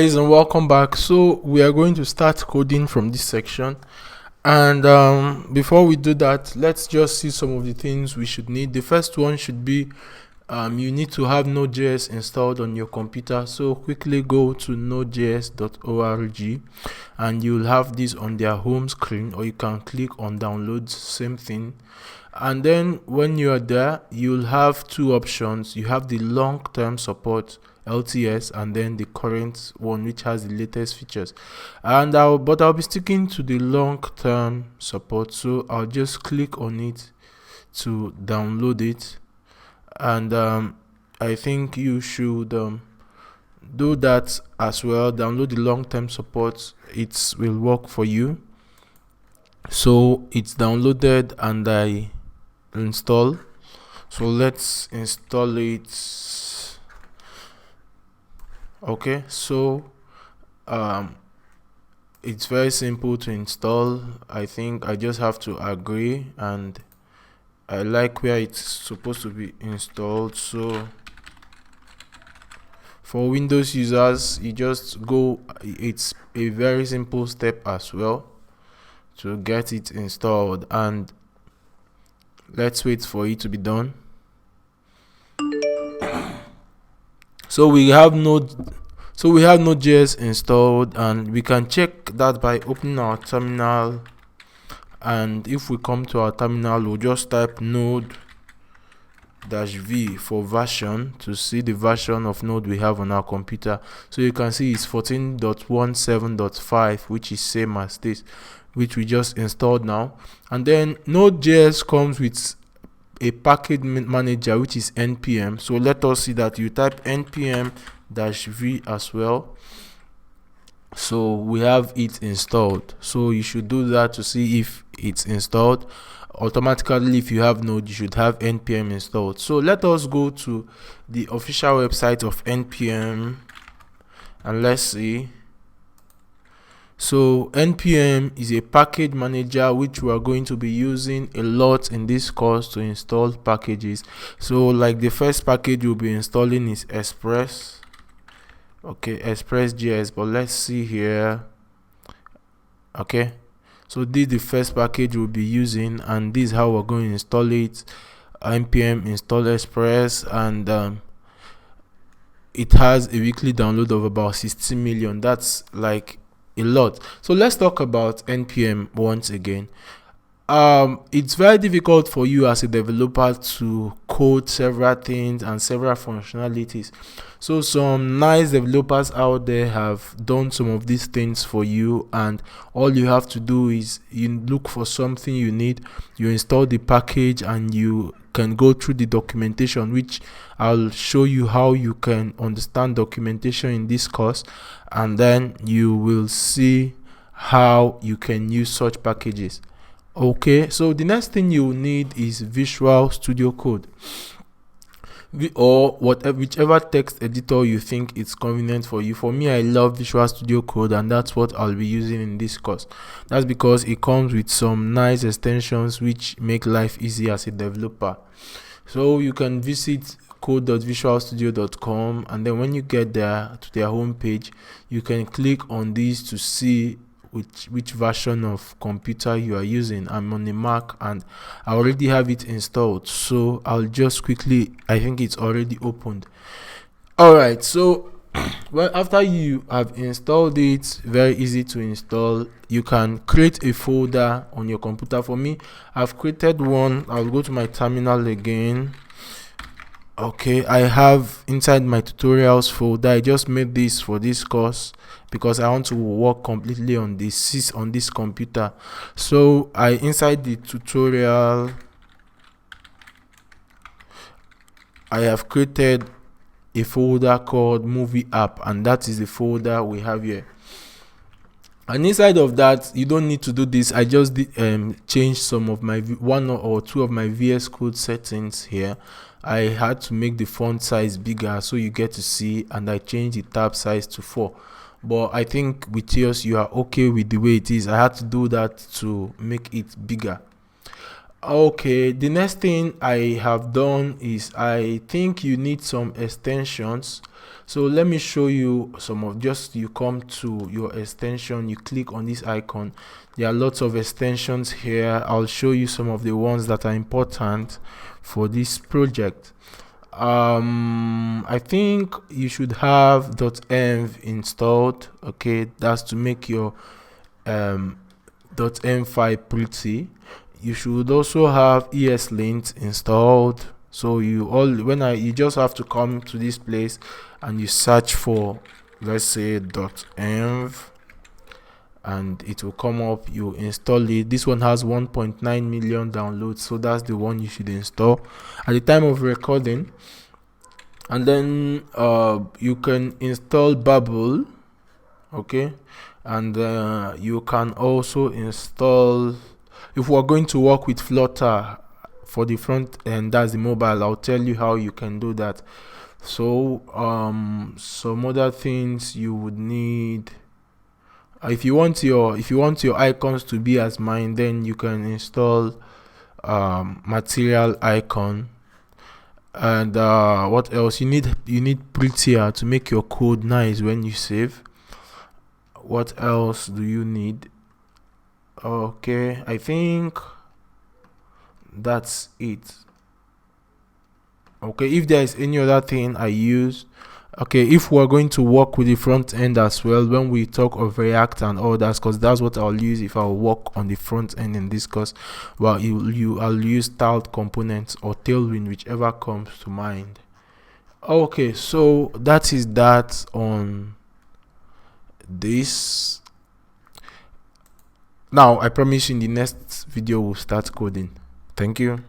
Guys, and welcome back. So we are going to start coding from this section, and before we do that, let's just see some of the things we should need. The first one should be you need to have Node.js installed on your computer. So quickly go to nodejs.org and you'll have this on their home screen, or you can click on downloads, same thing. And then when you are there, you'll have two options. You have the long-term support LTS, and then the current one which has the latest features. And I'll be sticking to the long-term support, so I'll just click on it to download it. And I think you should do that as well. Download the long-term support, it will work for you. So it's downloaded and I install. So let's install it. Okay, so it's very simple to install. I think I just have to agree, and I like where it's supposed to be installed. So for Windows users, you just go, it's a very simple step as well to get it installed, and let's wait for it to be done. So we have Node.js installed, and we can check that by opening our terminal. And if we come to our terminal, we'll just type node-v for version to see the version of Node we have on our computer. So you can see it's 14.17.5, which is same as this, which we just installed now. And then Node.js comes with a package manager, which is npm. So let us see that. You type npm-v as well. So we have it installed. So you should do that to see if it's installed automatically. If you have Node, you should have npm installed. So let us go to the official website of npm and let's see. So npm is a package manager which we are going to be using a lot in this course to install packages. So like the first package we'll be installing is Express. Okay, Express.js, but let's see here. Okay, so this is the first package we'll be using, and this is how we're going to install it. npm install Express, and it has a weekly download of about 60 million. That's like a lot. So let's talk about npm once again. It's very difficult for you as a developer to code several things and several functionalities. So some nice developers out there have done some of these things for you, and all you have to do is you look for something you need, you install the package, and you can go through the documentation, which I'll show you how you can understand documentation in this course, and then you will see how you can use such packages. Okay, so the next thing you need is Visual Studio Code, or whichever text editor you think it's convenient for you. For me, I love Visual Studio Code, and that's what I'll be using in this course. That's because it comes with some nice extensions which make life easy as a developer. So you can visit code.visualstudio.com, and then when you get there to their homepage, you can click on these to see which version of computer you are using. I'm on the Mac and I already have it installed, so I'll just quickly, I think it's already opened. Alright, so well, after you have installed it, very easy to install. You can create a folder on your computer. For me, I've created one. I'll go to my terminal again. Okay, I have inside my tutorials folder, I just made this for this course because I want to work completely on this computer. So inside the tutorial, I have created a folder called movie app, and that is the folder we have here. And inside of that, you don't need to do this. I just changed some of my one or two of my VS Code settings here. I had to make the font size bigger so you get to see, and I changed the tab size to 4. But I think with yours, you are okay with the way it is. I had to do that to make it bigger. Okay, the next thing I have done is I think you need some extensions. So let me show you some of, just you come to your extension, you click on this icon. There are lots of extensions here. I'll show you some of the ones that are important for this project. I think you should have .env installed. Okay, that's to make your .env file pretty. You should also have ESLint installed. So you just have to come to this place and you search for, let's say, .env, and it will come up. You install it. This one has 1.9 million downloads, so that's the one you should install at the time of recording. And then you can install Babel, okay, and you can also install, if we're going to work with Flutter for the front end, that's the mobile, I'll tell you how you can do that. So some other things you would need, if you want your icons to be as mine, then you can install material icon. And what else you need Prettier to make your code nice when you save. What else do you need? Okay, I think that's it. Okay, if there is any other thing I use, okay, if we're going to work with the front end as well, when we talk of React and all that, because that's what I'll use if I'll work on the front end in this course. Well, I'll use tiled components or Tailwind, whichever comes to mind. Okay, so that is that on this. Now I promise you in the next video we'll start coding. Thank you.